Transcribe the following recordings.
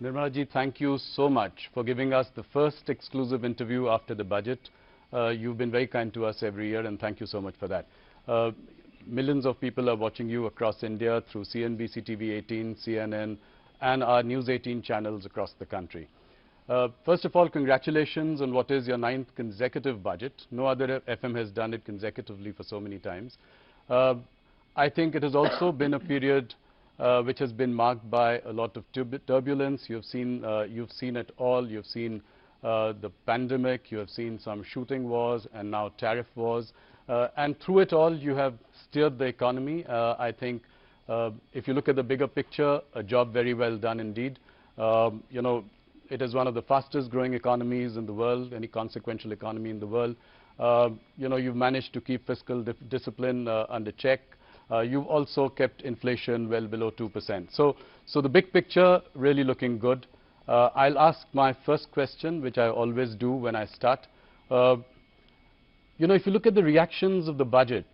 Nirmala ji, thank you so much for giving us the first exclusive interview after the budget. You've been very kind to us every year, and thank you so much for that. Millions of people are watching you across India through CNBC TV 18, CNN, and our News 18 channels across the country. First of all, congratulations on what is your 9th consecutive budget. No other FM has done it consecutively for so many times. I think it has also been a period which has been marked by a lot of turbulence. You've seen it all. You've seen the pandemic. You have seen some shooting wars and now tariff wars. And through it all, you have steered the economy. I think if you look at the bigger picture, a job very well done indeed. You know, it is one of the fastest growing economies in the world, any consequential economy in the world. You know, you've managed to keep fiscal discipline under check. You've also kept inflation well below 2%. So the big picture really looking good. I'll ask my first question, which I always do when I start. You know, if you look at the reactions of the budget,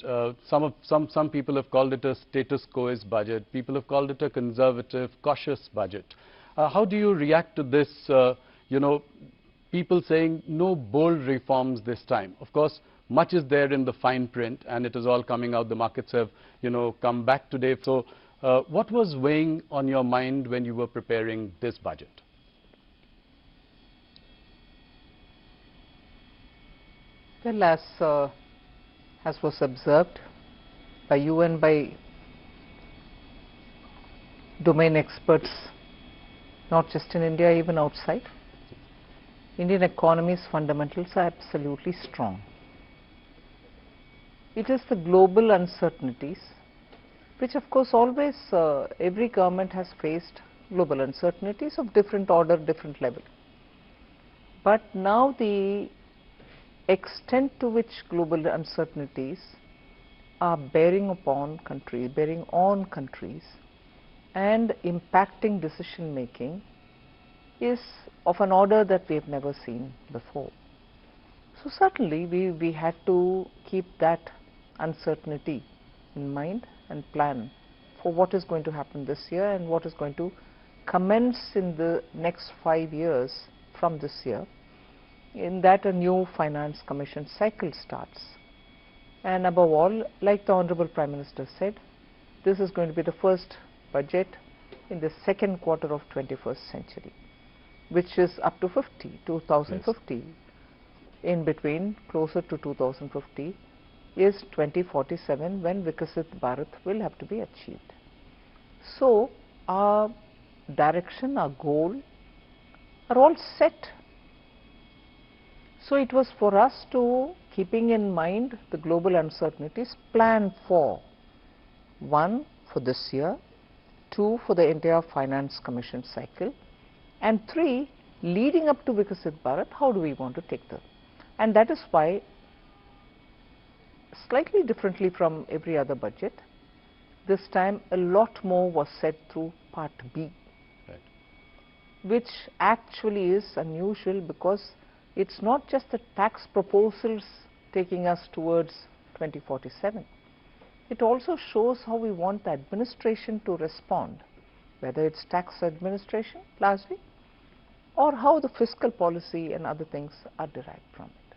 some people have called it a status quo-ish budget. People have called it a conservative, cautious budget. How do you react to this, you know, people saying no bold reforms this time? Of course, much is there in the fine print, and it is all coming out. The markets have, you know, come back today. So what was weighing on your mind when you were preparing this budget? Well, as was observed by you and by domain experts, not just in India, even outside, Indian economy's fundamentals are absolutely strong. It is the global uncertainties, which of course always every government has faced global uncertainties of different order, different level. But now the extent to which global uncertainties are bearing on countries and impacting decision making is of an order that we have never seen before. So certainly we had to keep that uncertainty in mind and plan for what is going to happen this year and what is going to commence in the next 5 years from this year. In that, a new finance commission cycle starts. And above all, like the Honorable Prime Minister said, this is going to be the first budget in the second quarter of 21st century, which is up to 2050. Yes. In between, closer to 2050, is 2047, when Vikasit Bharat will have to be achieved. So our direction, our goal are all set. So it was for us to, keeping in mind the global uncertainties, plan for 1, for this year, 2, for the entire finance commission cycle, and 3, leading up to Vikasit Bharat, how do we want to take them? And that is why, slightly differently from every other budget, this time a lot more was said through Part B, right, which actually is unusual because it's not just the tax proposals taking us towards 2047. It also shows how we want the administration to respond, whether it's tax administration largely, or how the fiscal policy and other things are derived from it.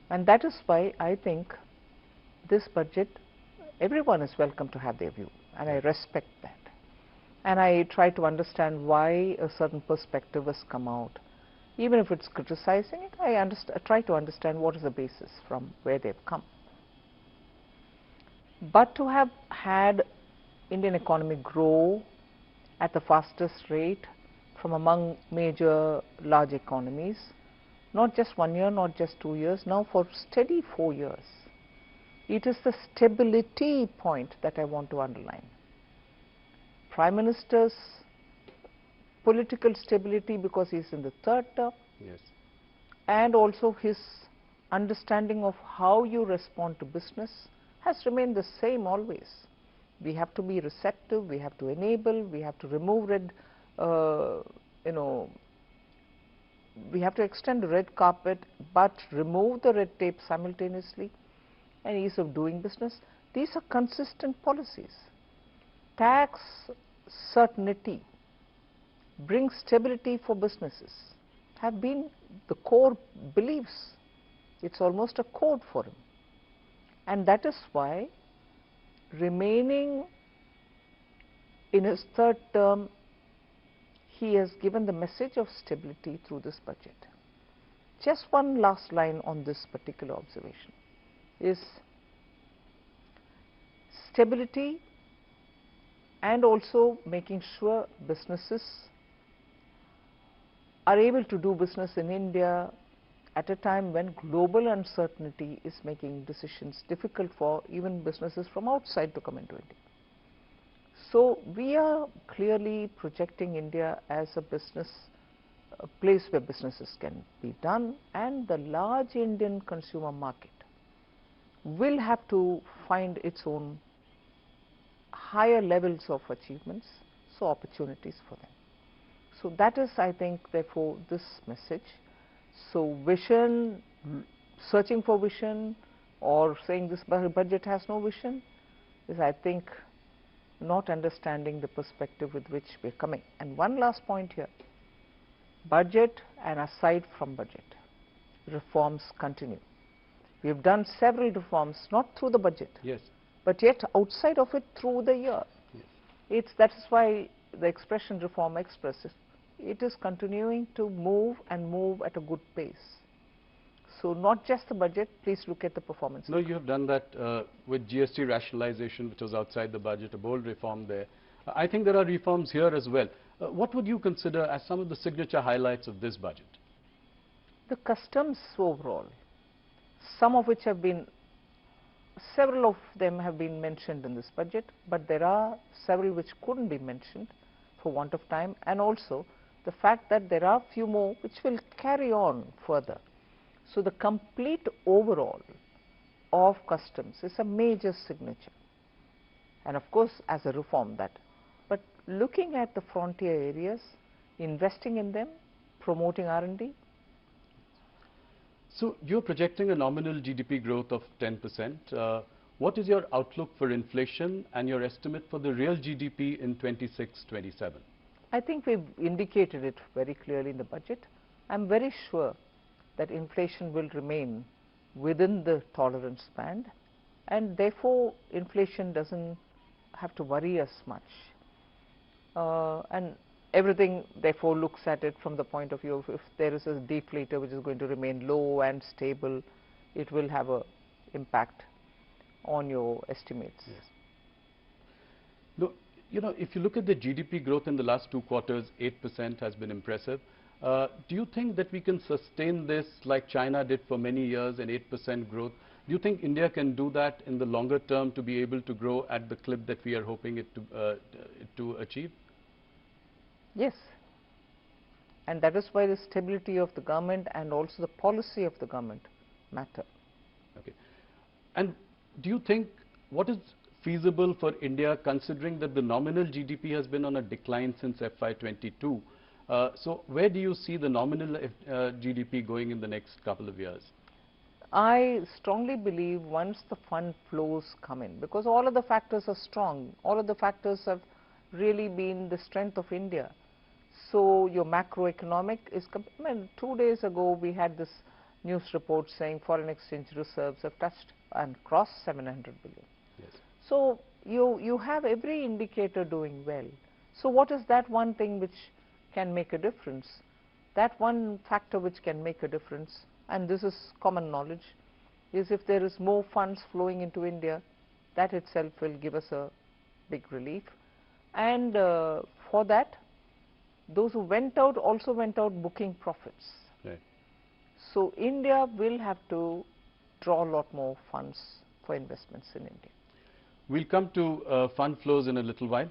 And that is why I think this budget, everyone is welcome to have their view, and I respect that. And I try to understand why a certain perspective has come out. Even if it's criticizing it, I try to understand what is the basis from where they've come. But to have had Indian economy grow at the fastest rate from among major large economies, not just 1 year, not just 2 years, now for steady 4 years, it is the stability point that I want to underline. Prime Minister's political stability because he's in the 3rd term, yes, and also his understanding of how you respond to business has remained the same always. We have to be receptive, we have to enable, we have to remove we have to extend the red carpet but remove the red tape simultaneously, and ease of doing business. These are consistent policies. Tax certainty bring stability for businesses have been the core beliefs. It's almost a code for him. And that is why, remaining in his third term, he has given the message of stability through this budget. Just one last line on this particular observation is stability and also making sure businesses are able to do business in India at a time when global uncertainty is making decisions difficult for even businesses from outside to come into India. So we are clearly projecting India as a place where businesses can be done, and the large Indian consumer market will have to find its own higher levels of achievements, so opportunities for them. So that is, I think, therefore, this message. So vision, searching for vision, or saying this budget has no vision, is, I think, not understanding the perspective with which we are coming. And one last point here, budget and aside from budget, reforms continue. We have done several reforms, not through the budget, Yes. but yet outside of it through the year. Yes. That is why the expression Reform Express, it is continuing to move and move at a good pace. So not just the budget, please look at the performance. No, you have done that with GST rationalization, which was outside the budget, a bold reform there. I think there are reforms here as well. What would you consider as some of the signature highlights of this budget? The customs overall, some of which have been, several of them have been mentioned in this budget, but there are several which couldn't be mentioned for want of time, and also the fact that there are few more which will carry on further. So the complete overall of customs is a major signature, and of course as a reform that, but looking at the frontier areas, investing in them, promoting R&D. So you're projecting a nominal GDP growth of 10%. What is your outlook for inflation and your estimate for the real GDP in 26-27? I think we've indicated it very clearly in the budget. I'm very sure that inflation will remain within the tolerance band, and therefore inflation doesn't have to worry us much. And everything therefore looks at it from the point of view of, if there is a deflator which is going to remain low and stable, it will have an impact on your estimates. Yes. No, you know, if you look at the GDP growth in the last 2 quarters, 8% has been impressive. Do you think that we can sustain this like China did for many years, an 8% growth? Do you think India can do that in the longer term to be able to grow at the clip that we are hoping it to achieve? Yes, and that is why the stability of the government and also the policy of the government matter. Okay. And do you think, what is feasible for India considering that the nominal GDP has been on a decline since FY22? So where do you see the nominal GDP going in the next couple of years? I strongly believe once the fund flows come in, because all of the factors are strong, all of the factors have really been the strength of India. So your macroeconomic is, 2 days ago we had this news report saying foreign exchange reserves have touched and crossed 700 billion. Yes. So you have every indicator doing well. So what is that one thing which can make a difference? That one factor which can make a difference, and this is common knowledge, is if there is more funds flowing into India, that itself will give us a big relief. And for that, those who went out also went out booking profits. Right. So India will have to draw a lot more funds for investments in India. We'll come to fund flows in a little while.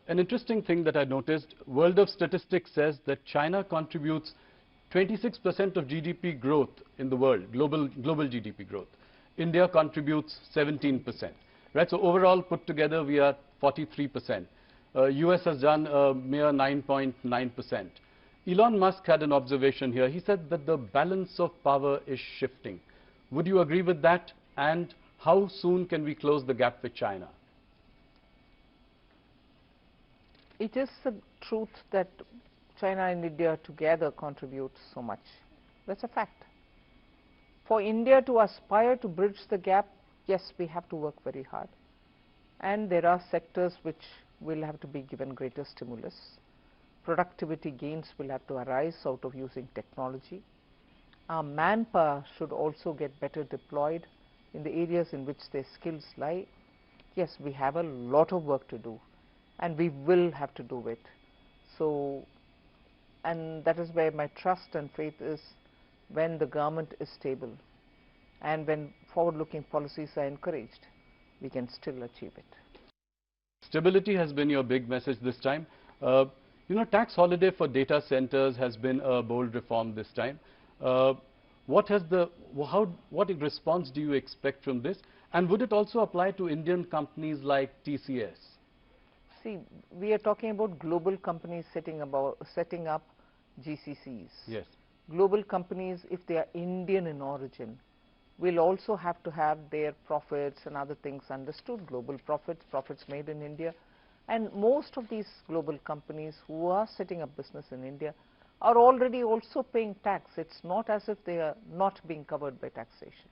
An interesting thing that I noticed, World of Statistics says that China contributes 26% of GDP growth in the world, global GDP growth. India contributes 17%. Right? So overall put together we are 43%. US has done a mere 9.9%. Elon Musk had an observation here. He said that the balance of power is shifting. Would you agree with that? And how soon can we close the gap with China? It is the truth that China and India together contribute so much. That's a fact. For India to aspire to bridge the gap, yes, we have to work very hard. And there are sectors which will have to be given greater stimulus. Productivity gains will have to arise out of using technology. Our manpower should also get better deployed in the areas in which their skills lie. Yes, we have a lot of work to do, and we will have to do it. So, and that is where my trust and faith is. When the government is stable and when forward-looking policies are encouraged, we can still achieve it. Stability has been your big message this time. Tax holiday for data centers has been a bold reform this time. What response do you expect from this? And would it also apply to Indian companies like TCS? See, we are talking about global companies setting up GCCs. Yes. Global companies, if they are Indian in origin, will also have to have their profits and other things understood, global profits made in India. And most of these global companies who are setting up business in India are already also paying tax. It's not as if they are not being covered by taxation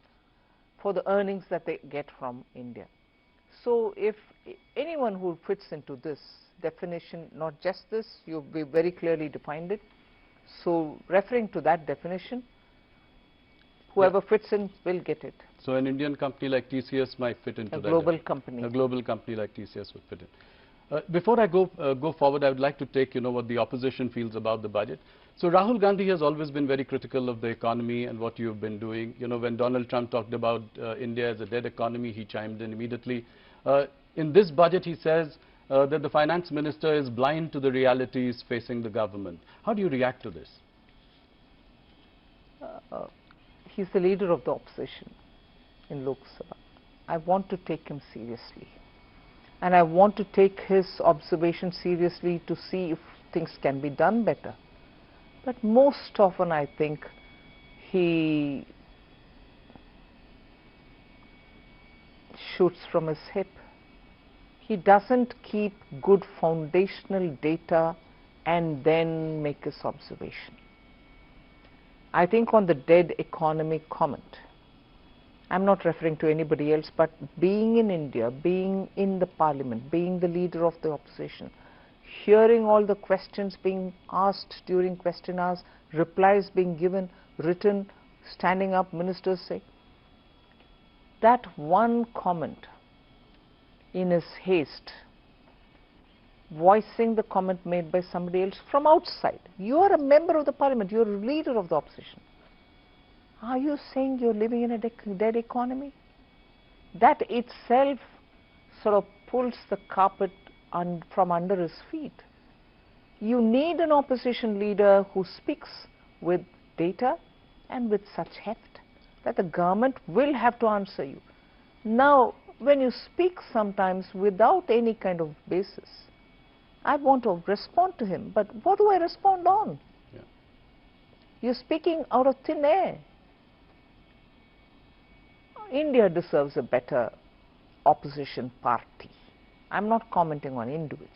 for the earnings that they get from India. So if anyone who fits into this definition, not just this, you've very clearly defined it. So referring to that definition, whoever fits in will get it. So an Indian company like TCS might fit into that. A global company. A global company like TCS would fit in. Before I go forward, I would like to take what the opposition feels about the budget. So Rahul Gandhi has always been very critical of the economy and what you've been doing. When Donald Trump talked about India as a dead economy, he chimed in immediately. In this budget, he says that the finance minister is blind to the realities facing the government. How do you react to this? He's the leader of the opposition in Lok Sabha. I want to take him seriously. And I want to take his observation seriously to see if things can be done better. But most often I think he shoots from his hip. He doesn't keep good foundational data and then make his observation. I think on the dead economy comment, I'm not referring to anybody else, but being in India, being in the parliament, being the leader of the opposition, hearing all the questions being asked during question hours, replies being given, written, standing up, ministers say, that one comment in his haste, voicing the comment made by somebody else from outside. You are a member of the parliament, you are a leader of the opposition. Are you saying you're living in a dead economy? That itself sort of pulls the carpet from under his feet. You need an opposition leader who speaks with data and with such heft that the government will have to answer you. Now, when you speak sometimes without any kind of basis, I want to respond to him, but what do I respond on? Yeah. You're speaking out of thin air. India deserves a better opposition party. I'm not commenting on individuals.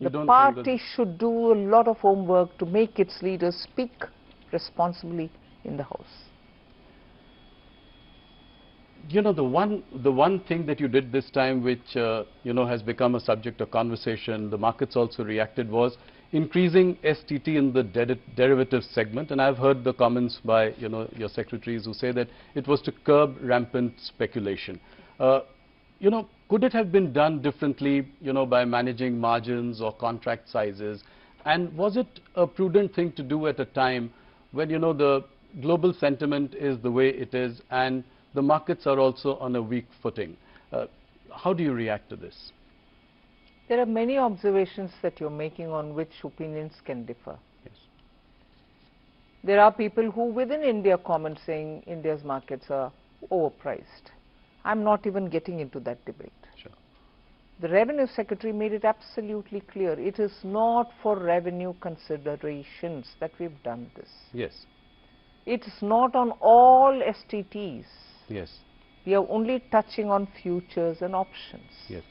The party should do a lot of homework to make its leaders speak responsibly in the House. The one thing that you did this time, which has become a subject of conversation, the markets also reacted, was increasing STT in the derivatives segment. And I've heard the comments by your secretaries who say that it was to curb rampant speculation. Could it have been done differently, by managing margins or contract sizes? And was it a prudent thing to do at a time when the global sentiment is the way it is and the markets are also on a weak footing? How do you react to this? There are many observations that you're making on which opinions can differ. Yes. There are people who within India comment saying India's markets are overpriced. I'm not even getting into that debate. Sure. The Revenue Secretary made it absolutely clear. It is not for revenue considerations that we've done this. Yes. It is not on all STTs. Yes. We are only touching on futures and options. Yes.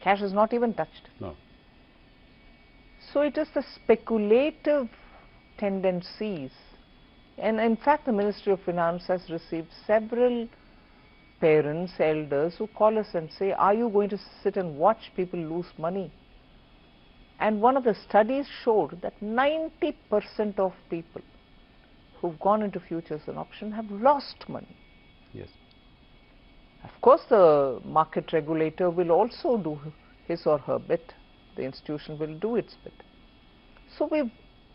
Cash is not even touched. No. So it is the speculative tendencies, and in fact the Ministry of Finance has received several parents, elders who call us and say, are you going to sit and watch people lose money? And one of the studies showed that 90% of people who've gone into futures and options have lost money. Yes. Of course, the market regulator will also do his or her bit. The institution will do its bit. So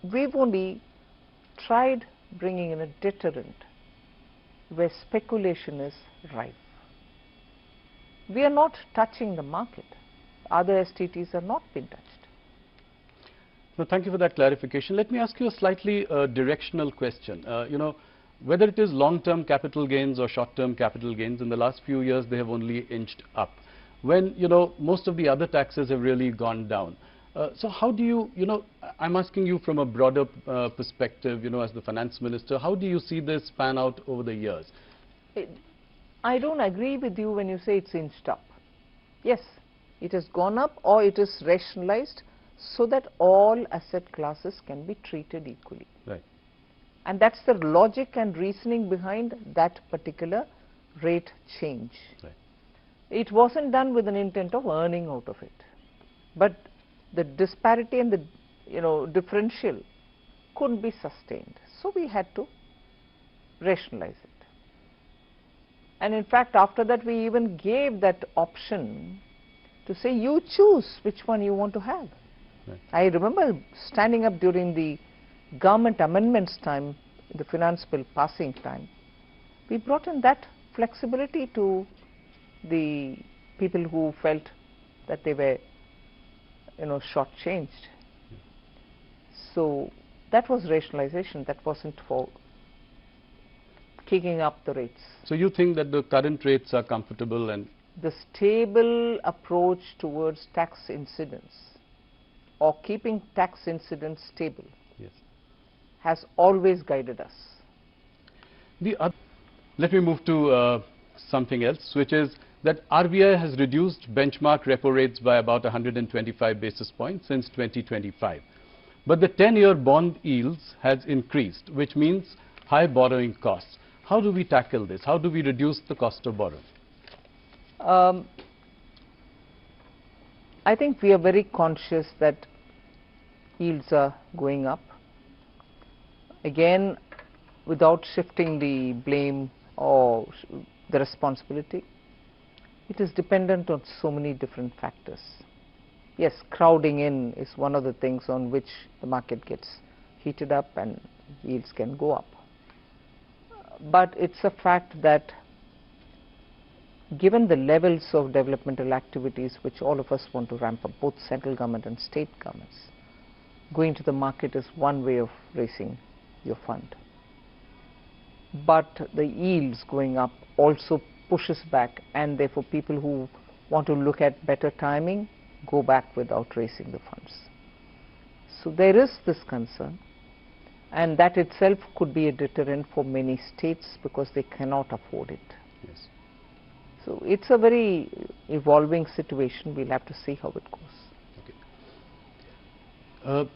we've only tried bringing in a deterrent where speculation is rife. We are not touching the market. Other STTs are not being touched. No, thank you for that clarification. Let me ask you a slightly directional question. You know, whether it is long-term capital gains or short-term capital gains, in the last few years they have only inched up. When, you know, most of the other taxes have really gone down. So how do you, you know, I'm asking you from a broader perspective, you know, as the finance minister, how do you see this pan out over the years? I don't agree with you when you say it's inched up. Yes, it has gone up or it is rationalized so that all asset classes can be treated equally. Right. And that's the logic and reasoning behind that particular rate change. Right. It wasn't done with an intent of earning out of it. But the disparity and the, you know, differential couldn't be sustained. So we had to rationalize it. And in fact, after that, we even gave that option to say, you choose which one you want to have. Right. I remember standing up during the government amendments time, the finance bill passing time. We brought in that flexibility to the people who felt that they were, you know, shortchanged. So that was rationalization. That wasn't for kicking up the rates. So you think that the current rates are comfortable and The stable approach towards tax incidence or keeping tax incidence stable, yes, has always guided us. Let me move to something else, which is that RBI has reduced benchmark repo rates by about 125 basis points since 2025. But the 10-year bond yields has increased, which means high borrowing costs. How do we tackle this? How do we reduce the cost of borrowing? I think we are very conscious that yields are going up. Again, without shifting the blame or the responsibility, it is dependent on so many different factors. Yes, crowding in is one of the things on which the market gets heated up and yields can go up. But it's a fact that given the levels of developmental activities which all of us want to ramp up, both central government and state governments, going to the market is one way of raising your fund. But the yields going up also pushes back, and therefore people who want to look at better timing go back without raising the funds. So there is this concern, and that itself could be a deterrent for many states because they cannot afford it. Yes. So it's a very evolving situation. We'll have to see how it goes. Okay.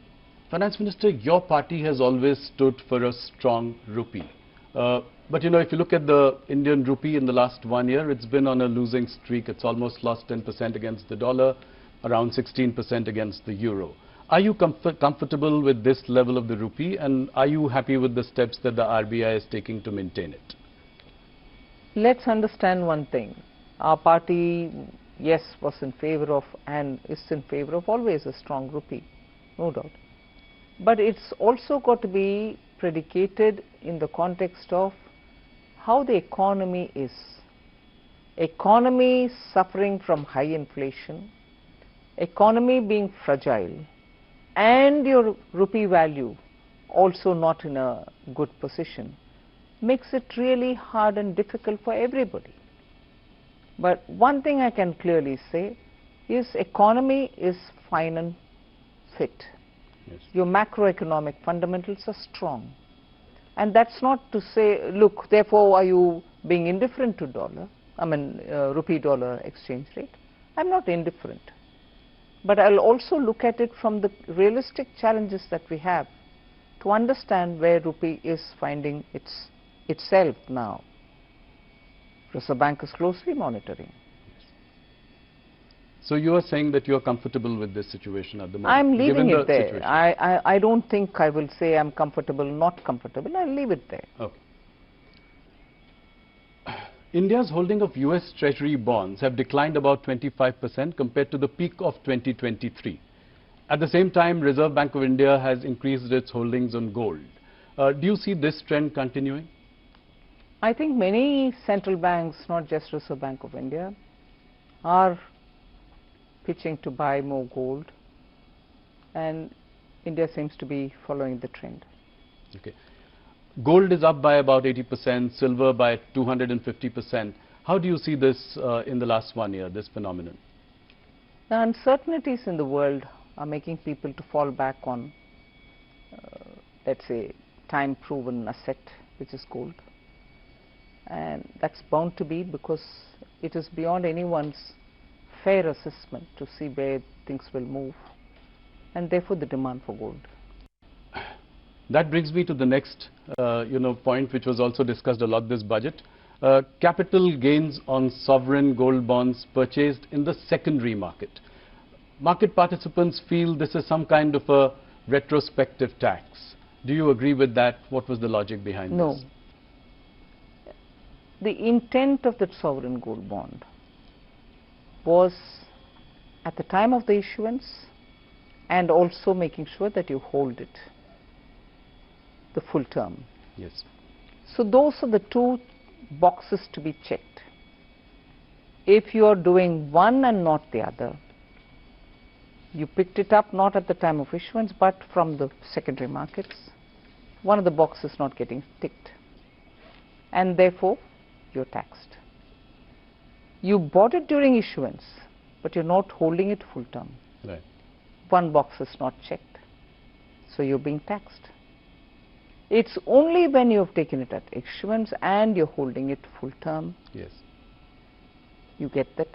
Finance Minister, your party has always stood for a strong rupee. But you know, if you look at the Indian rupee in the last 1 year, it's been on a losing streak. It's almost lost 10% against the dollar, around 16% against the euro. Are you comfortable with this level of the rupee, and are you happy with the steps that the RBI is taking to maintain it? Let's understand one thing. Our party, yes, was in favor of and is in favor of always a strong rupee, no doubt. But it's also got to be predicated in the context of how the economy is. Economy suffering from high inflation, economy being fragile, and your rupee value also not in a good position, makes it really hard and difficult for everybody. But one thing I can clearly say is economy is fine and fit. Yes. Your macroeconomic fundamentals are strong. And that's not to say, look, therefore are you being indifferent to dollar, rupee dollar exchange rate? I'm not indifferent. But I'll also look at it from the realistic challenges that we have to understand where rupee is finding itself now. Reserve Bank is closely monitoring. So you are saying that you are comfortable with this situation at the moment? I'm leaving given it the there. situation. I don't think I will say I'm comfortable, not comfortable. I'll leave it there. Okay. India's holding of US Treasury bonds have declined about 25% compared to the peak of 2023. At the same time, Reserve Bank of India has increased its holdings on gold. Do you see this trend continuing? I think many central banks, not just Reserve Bank of India, are pitching to buy more gold, and India seems to be following the trend. Okay. Gold is up by about 80%, silver by 250%. How do you see this in the last 1 year, this phenomenon? The uncertainties in the world are making people to fall back on, let's say, time-proven asset, which is gold. And that's bound to be because it is beyond anyone's fair assessment to see where things will move, and therefore the demand for gold. That brings me to the next point, which was also discussed a lot this budget. Capital gains on sovereign gold bonds purchased in the secondary market. Market participants feel this is some kind of a retrospective tax. Do you agree with that? What was the logic behind this? No. The intent of that sovereign gold bond was at the time of the issuance and also making sure that you hold it the full term. Yes. So those are the two boxes to be checked. If you are doing one and not the other, you picked it up not at the time of issuance but from the secondary markets, one of the boxes not getting ticked, and therefore you're taxed. You bought it during issuance, but you're not holding it full term. Right. One box is not checked, so you're being taxed. It's only when you have taken it at issuance and you're holding it full term, Yes, you get that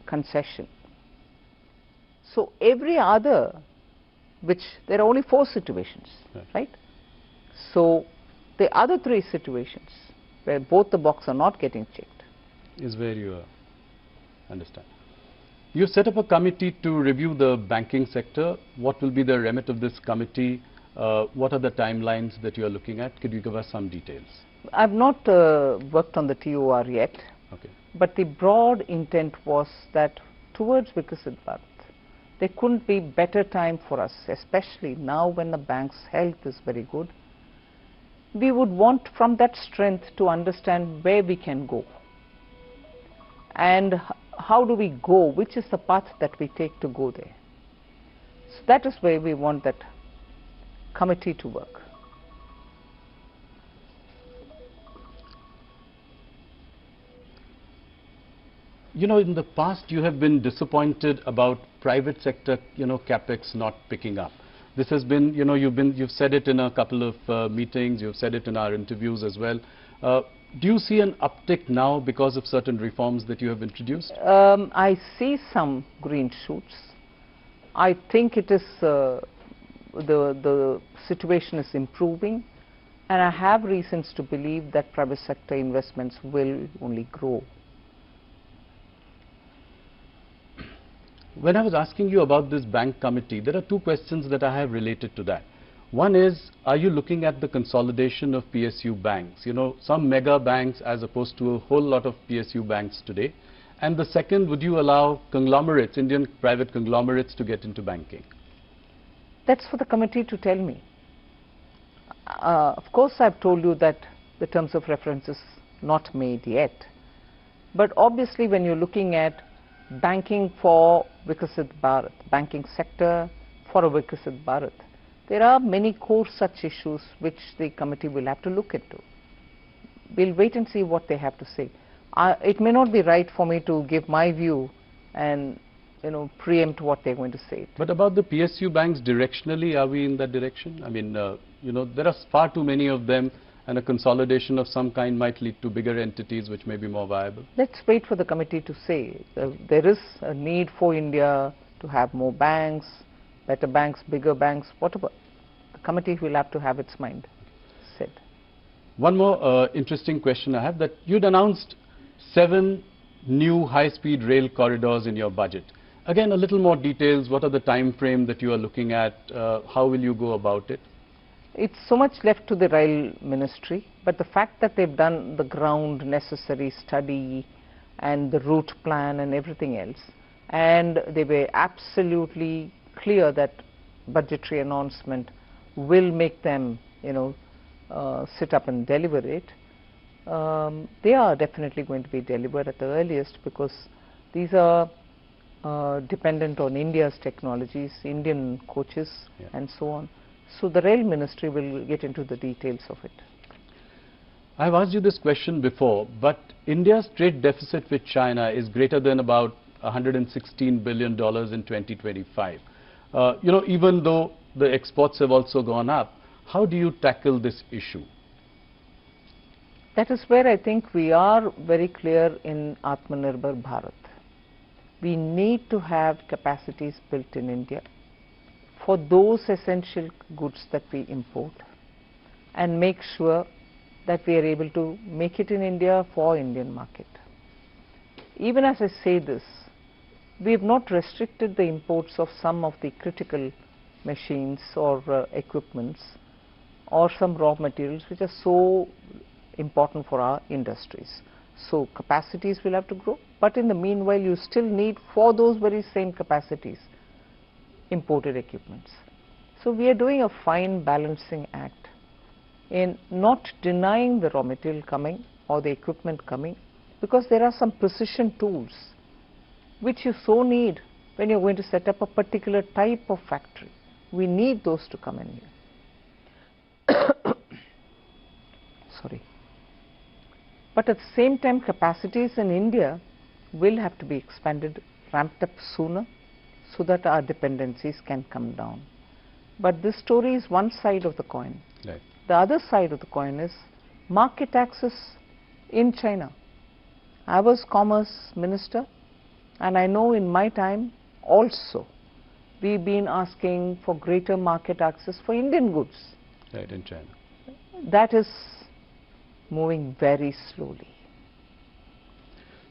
concession. So every other, which there are only 4 situations, right? So the other 3 situations where both the boxes are not getting checked is where you understand. You set up a committee to review the banking sector. What will be the remit of this committee? What are the timelines that you are looking at? Could you give us some details? I've not worked on the TOR yet, Okay. but the broad intent was that towards Viksit Bharat, there couldn't be better time for us, especially now when the bank's health is very good. We would want from that strength to understand where we can go and how do we go, which is the path that we take to go there. So that is where we want that committee to work. You know, in the past you have been disappointed about private sector, capex not picking up. This has been, you've said it in a couple of meetings, you've said it in our interviews as well. Do you see an uptick now because of certain reforms that you have introduced? I see some green shoots. I think it is the situation is improving, and I have reasons to believe that private sector investments will only grow. When I was asking you about this bank committee, there are 2 questions that I have related to that. One is, are you looking at the consolidation of PSU banks? Some mega banks as opposed to a whole lot of PSU banks today. And the second, would you allow conglomerates, Indian private conglomerates, to get into banking? That's for the committee to tell me. Of course, I've told you that the terms of reference is not made yet. But obviously, when you're looking at banking for Viksit Bharat, banking sector for a Viksit Bharat, there are many core such issues which the committee will have to look into. We'll wait and see what they have to say. It may not be right for me to give my view and preempt what they're going to say. But about the PSU banks, directionally, are we in that direction? I mean, there are far too many of them, and a consolidation of some kind might lead to bigger entities which may be more viable? Let's wait for the committee to say. There is a need for India to have more banks, better banks, bigger banks, whatever. The committee will have to have its mind set. One more interesting question I have, that you'd announced 7 new high-speed rail corridors in your budget. Again, a little more details. What are the time frame that you are looking at? How will you go about it? It's so much left to the rail ministry, but the fact that they've done the ground necessary study and the route plan and everything else, and they were absolutely clear that budgetary announcement will make them, sit up and deliver it. They are definitely going to be delivered at the earliest, because these are dependent on India's technologies, Indian coaches, and so on. So the rail ministry will get into the details of it. I've asked you this question before, but India's trade deficit with China is greater than about $116 billion in 2025. Even though the exports have also gone up, how do you tackle this issue? That is where I think we are very clear in Atmanirbhar Bharat. We need to have capacities built in India for those essential goods that we import, and make sure that we are able to make it in India for Indian market. Even as I say this, we have not restricted the imports of some of the critical machines or equipments or some raw materials which are so important for our industries. So capacities will have to grow, but in the meanwhile you still need, for those very same capacities, imported equipments. So we are doing a fine balancing act in not denying the raw material coming or the equipment coming, because there are some precision tools which you so need when you're going to set up a particular type of factory. We need those to come in here. Sorry. But at the same time, capacities in India will have to be expanded, ramped up sooner, so that our dependencies can come down. But this story is one side of the coin. Right. The other side of the coin is market access in China. I was Commerce Minister, and I know in my time also we've been asking for greater market access for Indian goods. Right, in China. That is moving very slowly.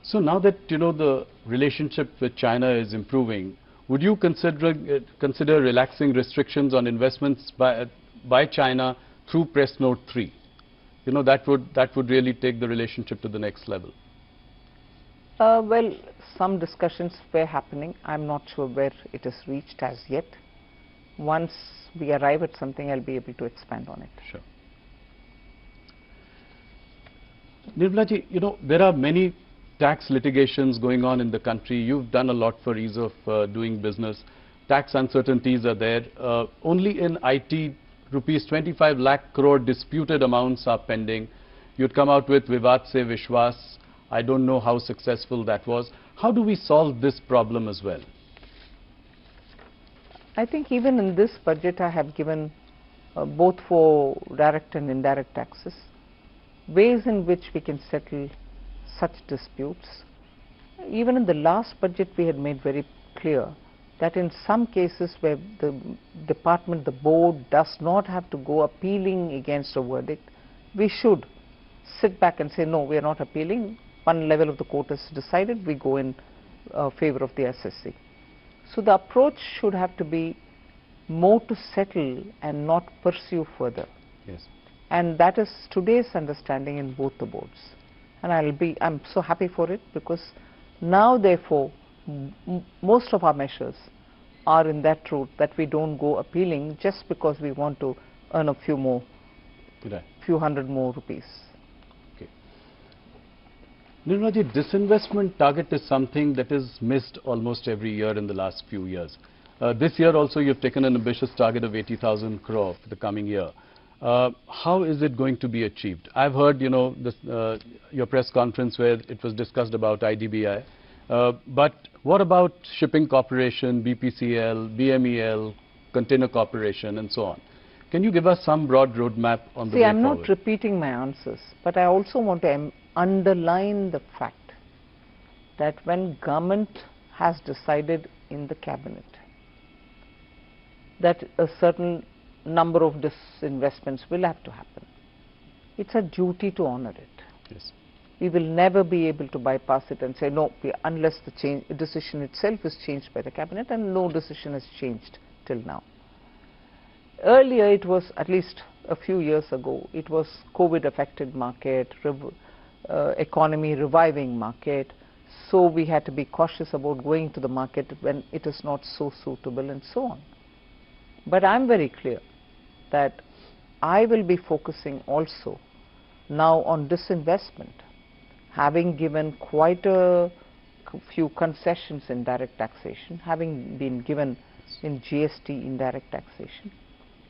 So now that the relationship with China is improving, would you consider relaxing restrictions on investments by China through Press Note 3? That would really take the relationship to the next level. Well, some discussions were happening. I'm not sure where it is reached as yet. Once we arrive at something, I'll be able to expand on it. Sure. Nirmala ji, there are many tax litigations going on in the country. You've done a lot for ease of doing business. Tax uncertainties are there. Only in IT, rupees 25 lakh crore disputed amounts are pending. You'd come out with Vivad Se Vishwas. I don't know how successful that was. How do we solve this problem as well? I think even in this budget I have given both for direct and indirect taxes, ways in which we can settle such disputes. Even in the last budget we had made very clear that in some cases where the department, the board does not have to go appealing against a verdict, we should sit back and say, no, we are not appealing. One level of the court has decided, we go in favor of the SSC. So the approach should have to be more to settle and not pursue further. Yes. And that is today's understanding in both the boards. And I'm so happy for it, because now therefore most of our measures are in that route, that we don't go appealing just because we want to earn a few hundred more rupees. Okay. Nirmala ji, disinvestment target is something that is missed almost every year in the last few years. This year also you've taken an ambitious target of 80,000 crore for the coming year. How is it going to be achieved? I've heard, your press conference where it was discussed about IDBI. But what about Shipping Corporation, BPCL, BMEL, Container Corporation, and so on? Can you give us some broad roadmap on the See, way I'm forward? not repeating my answers, but I also want to underline the fact that when government has decided in the cabinet that a certain number of disinvestments will have to happen, it's a duty to honor it. Yes. We will never be able to bypass it and say no, unless the decision itself is changed by the cabinet, and no decision has changed till now. Earlier it was, at least a few years ago, it was COVID affected market, economy reviving market, so we had to be cautious about going to the market when it is not so suitable and so on. But I'm very clear that I will be focusing also now on disinvestment, having given quite a few concessions in direct taxation, having been given in GST indirect taxation.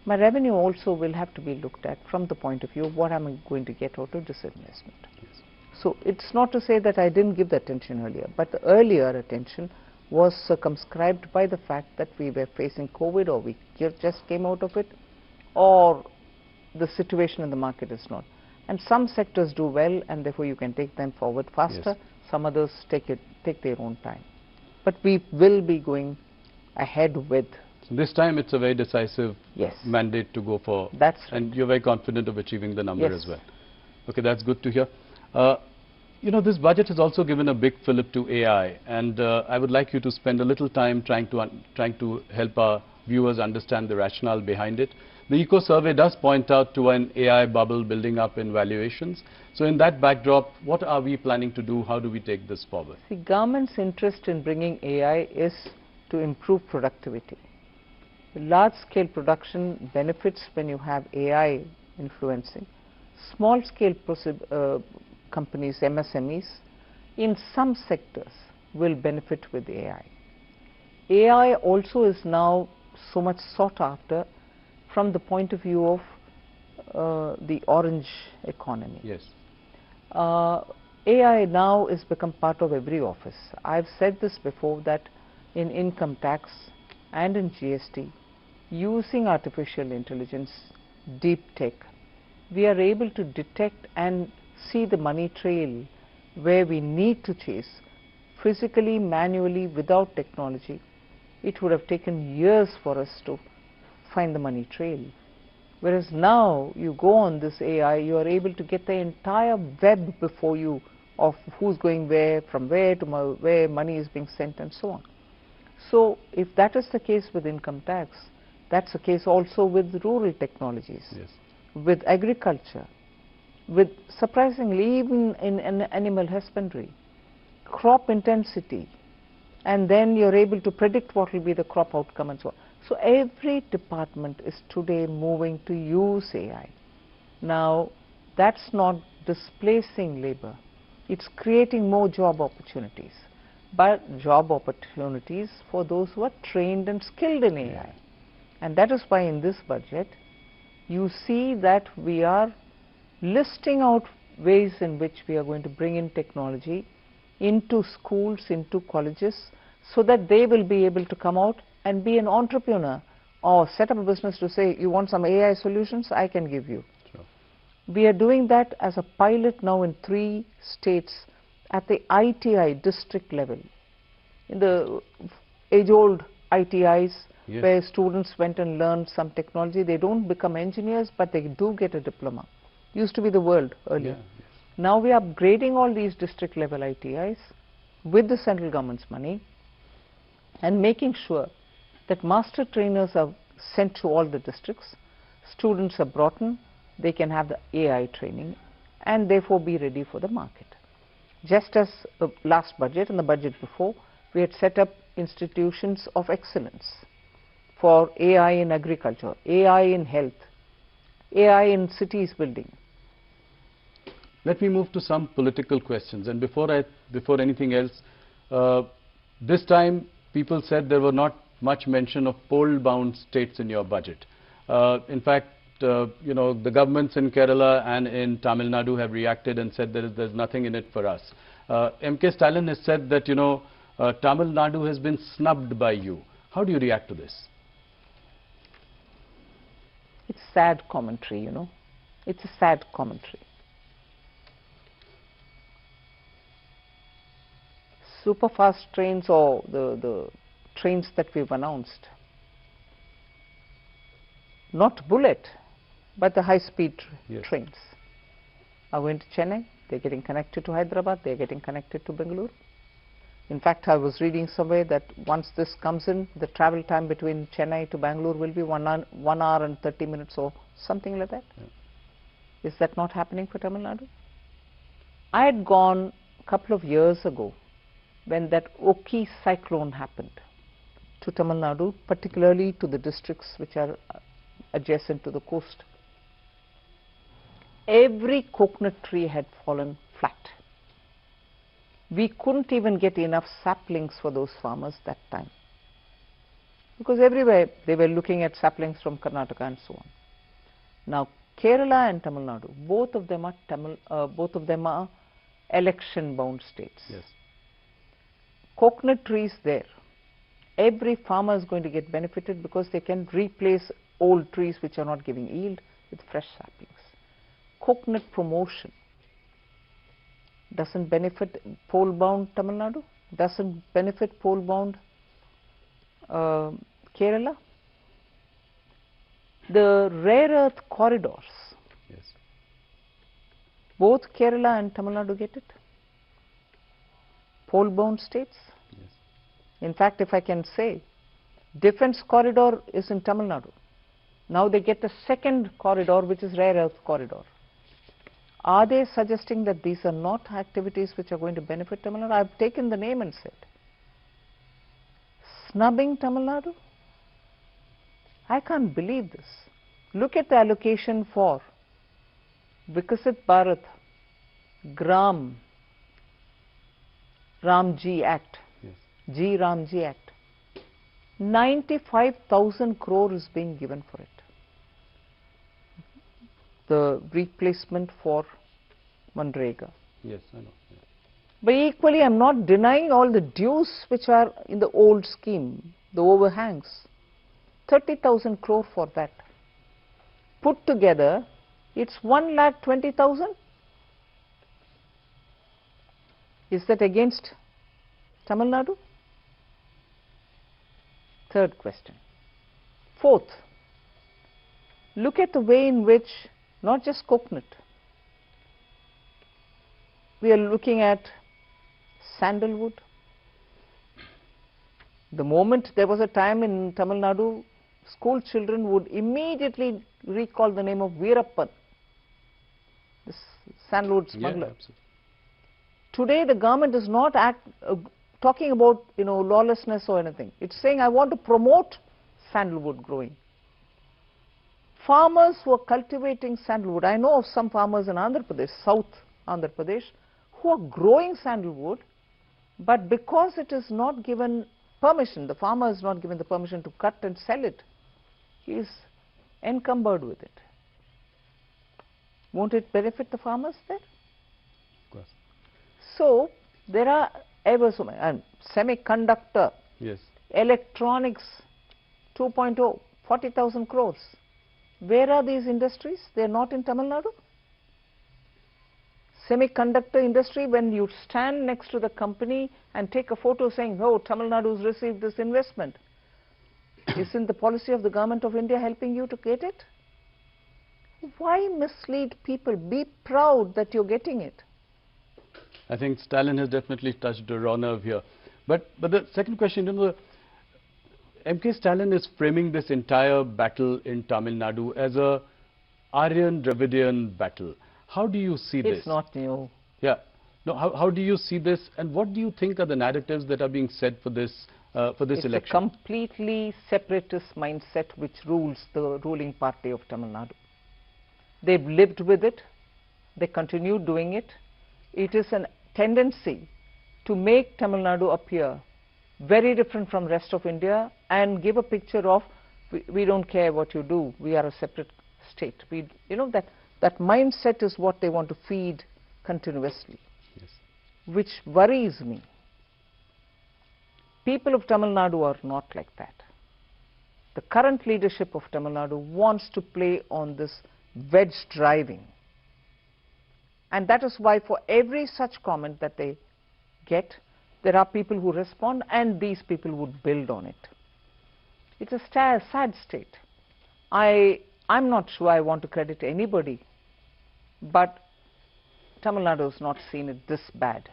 My revenue also will have to be looked at from the point of view of what am I going to get out of disinvestment. Yes. So it's not to say that I didn't give the attention earlier, but the earlier attention was circumscribed by the fact that we were facing COVID, or we just came out of it, or the situation in the market is not. And some sectors do well, and therefore you can take them forward faster. Yes. Some others take their own time. But we will be going ahead with. So this time it's a very decisive Yes. mandate to go for. That's right. And you're very confident of achieving the number Yes. as well. Okay, that's good to hear. You know, this budget has also given a big fillip to AI, and I would like you to spend a little time trying to help our viewers understand the rationale behind it. The Eco Survey does point out to an AI bubble building up in valuations. So in that backdrop, what are we planning to do? How do we take this forward? The government's interest in bringing AI is to improve productivity. Large-scale production benefits when you have AI influencing. Small-scale companies, MSMEs, in some sectors will benefit with AI. AI also is now so much sought after from the point of view of the orange economy. Yes. AI now has become part of every office. I've said this before, that in income tax and in GST, using artificial intelligence, deep tech, we are able to detect and see the money trail where we need to chase. Physically, manually, without technology, it would have taken years for us to find the money trail. Whereas now, you go on this AI, you are able to get the entire web before you of who's going where, from where to where money is being sent, and so on. So if that is the case with income tax, that's the case also with rural technologies, Yes. with agriculture, with surprisingly even in animal husbandry, crop intensity, and then you're able to predict what will be the crop outcome and so on. So every department is today moving to use AI. Now, that's not displacing labor, it's creating more job opportunities, but job opportunities for those who are trained and skilled in AI. And that is why in this budget, you see that we are listing out ways in which we are going to bring in technology into schools, into colleges, so that they will be able to come out and be an entrepreneur or set up a business to say, you want some AI solutions, I can give you. Sure. We are doing that as a pilot now in 3 states at the ITI district level. In the age-old ITIs, Yes. where students went and learned some technology, they don't become engineers, but they do get a diploma. Used to be the world earlier. Yeah. Yes. Now we are upgrading all these district level ITIs with the central government's money and making sure that master trainers are sent to all the districts, students are brought in, they can have the AI training and therefore be ready for the market. Just as the last budget and the budget before, we had set up institutions of excellence for AI in agriculture, AI in health, AI in cities building. Let me move to some political questions. And before anything else, this time people said there were not much mention of poll-bound states in your budget. In fact, you know, the governments in Kerala and in Tamil Nadu have reacted and said there's nothing in it for us. M.K. Stalin has said that, you know, Tamil Nadu has been snubbed by you. How do you react to this? It's sad commentary, you know. It's a sad commentary. Super fast trains, or the trains that we've announced, not bullet, but the high-speed Yes. trains are going to Chennai. They're getting connected to Hyderabad. They're getting connected to Bangalore. In fact, I was reading somewhere that once this comes in, the travel time between Chennai to Bangalore will be 1 hour and 30 minutes or something like that. Yeah. Is that not happening for Tamil Nadu? I had gone a couple of years ago when that Oki cyclone happened to Tamil Nadu, particularly to the districts which are adjacent to the coast. Every coconut tree had fallen flat. We couldn't even get enough saplings for those farmers that time, because everywhere they were looking at saplings from Karnataka and so on. Now Kerala and Tamil Nadu, both of them are election-bound states. Yes. Coconut trees there, every farmer is going to get benefited because they can replace old trees which are not giving yield with fresh saplings. Coconut promotion doesn't benefit pole-bound Tamil Nadu, doesn't benefit pole-bound Kerala. The rare earth corridors, Yes. both Kerala and Tamil Nadu get it. Pole-bound states. Yes. In fact, if I can say, defense corridor is in Tamil Nadu. Now they get a second corridor, which is rare earth corridor. Are they suggesting that these are not activities which are going to benefit Tamil Nadu? I've taken the name and said, snubbing Tamil Nadu? I can't believe this. Look at the allocation for Vikasit Bharat, Gram, Ramji Act, Yes. G Ramji Act. 95,000 crore is being given for it. The replacement for Manrega. Yes, I know. Yeah. But equally, I'm not denying all the dues which are in the old scheme, the overhangs. 30,000 crore for that. Put together, it's 1,20,000. Is that against Tamil Nadu? Third question. Fourth, look at the way in which, not just coconut, we are looking at sandalwood. The moment there was a time in Tamil Nadu, school children would immediately recall the name of Veerappan, this sandalwood smuggler. Yeah, absolutely. Today the government is not talking about, you know, lawlessness or anything. It's saying, I want to promote sandalwood growing. Farmers who are cultivating sandalwood, I know of some farmers in Andhra Pradesh, South Andhra Pradesh, who are growing sandalwood, but because it is not given permission, the farmer is not given the permission to cut and sell it, he is encumbered with it. Won't it benefit the farmers there? Of course. So there are ever so many, and semiconductor, Yes. electronics 2.0, 40,000 crores. Where are these industries? They are not in Tamil Nadu. Semiconductor industry, when you stand next to the company and take a photo saying, oh, Tamil Nadu has received this investment, isn't the policy of the government of India helping you to get it? Why mislead people? Be proud that you're getting it. I think Stalin has definitely touched a raw nerve here. But the second question, you know, M.K. Stalin is framing this entire battle in Tamil Nadu as a Aryan-Dravidian battle. How do you see this? It's not new. Yeah. No, how do you see this, and what do you think are the narratives that are being set for this election? It's a completely separatist mindset which rules the ruling party of Tamil Nadu. They've lived with it. They continue doing it. It is a tendency to make Tamil Nadu appear very different from rest of India and give a picture of, we don't care what you do, we are a separate state. You know, that mindset is what they want to feed continuously, Yes. which worries me. People of Tamil Nadu are not like that. the current leadership of Tamil Nadu wants to play on this wedge driving. And that is why for every such comment that they get, there are people who respond, and these people would build on it. It's a sad state. I'm not sure I want to credit anybody, but Tamil Nadu has not seen it this bad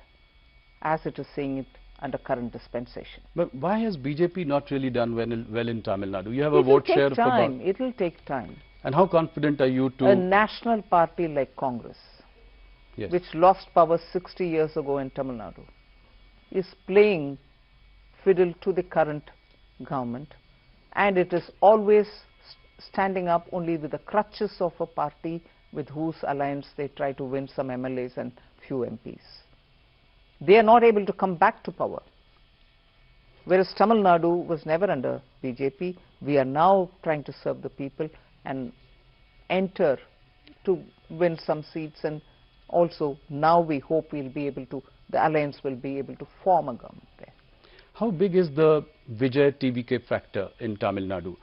as it is seeing it under current dispensation. But why has BJP not really done well in Tamil Nadu? You have a vote share of about... It will take time. And how confident are you to... A national party like Congress, yes, which lost power 60 years ago in Tamil Nadu, is playing fiddle to the current government, and it is always standing up only with the crutches of a party with whose alliance they try to win some MLAs and few MPs. They are not able to come back to power. Whereas Tamil Nadu was never under BJP, we are now trying to serve the people and enter to win some seats, and also now we hope we'll be able to, the alliance will be able to form a government there. How big is the Vijay TVK factor in Tamil Nadu?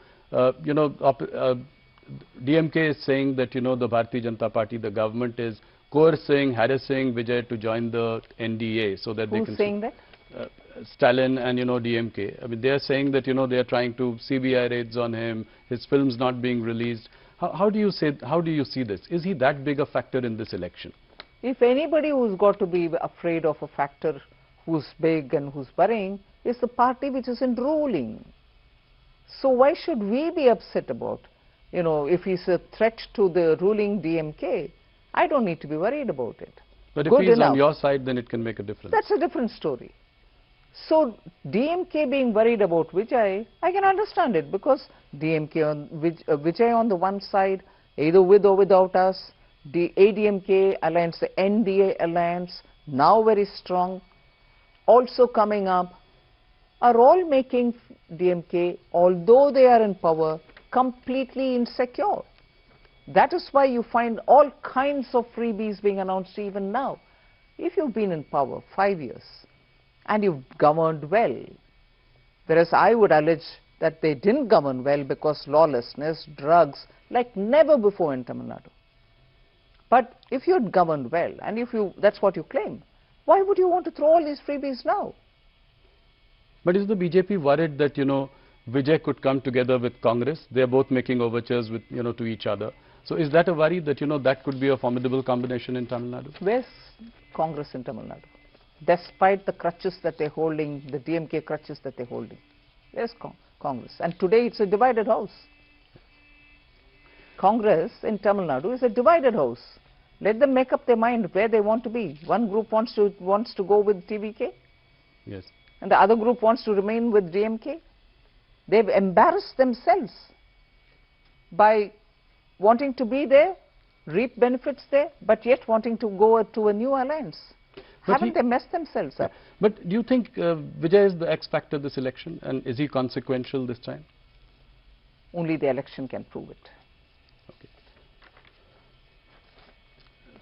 DMK is saying that, the Bharatiya Janata Party, the government is coercing, harassing Vijay to join the NDA so that they can... Who's saying that? Stalin and, DMK. I mean, they are saying that, they are trying to CBI raids on him, his films not being released. How do you see this? Is he that big a factor in this election? If anybody who's got to be afraid of a factor who's big and who's worrying, is the party which is in ruling. So why should we be upset about, if he's a threat to the ruling DMK? I don't need to be worried about it. But if he's on your side, then it can make a difference. That's a different story. So DMK being worried about Vijay, I can understand it, because DMK on Vijay on the one side, either with or without us, the ADMK alliance, the NDA alliance, now very strong, also coming up, are all making DMK, although they are in power, completely insecure. That is why you find all kinds of freebies being announced even now. If you've been in power 5 years and you've governed well, whereas I would allege that they didn't govern well because lawlessness, drugs, like never before in Tamil Nadu. But if you had governed well, and that's what you claim, why would you want to throw all these freebies now? But is the BJP worried that, Vijay could come together with Congress? They are both making overtures with, to each other. So is that a worry that, that could be a formidable combination in Tamil Nadu? Where's Congress in Tamil Nadu? Despite the crutches that they're holding, the DMK crutches that they're holding, where's Congress? And today it's a divided house. Congress in Tamil Nadu is a divided house. Let them make up their mind where they want to be. One group wants to go with TVK. Yes. And the other group wants to remain with DMK. They've embarrassed themselves by wanting to be there, reap benefits there, but yet wanting to go to a new alliance. Haven't they messed themselves up? But do you think Vijay is the X factor this election, and is he consequential this time? Only the election can prove it. Okay.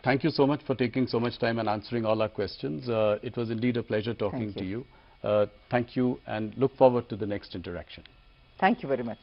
Thank you so much for taking so much time and answering all our questions. It was indeed a pleasure talking to you. Thank you, and look forward to the next interaction. Thank you very much.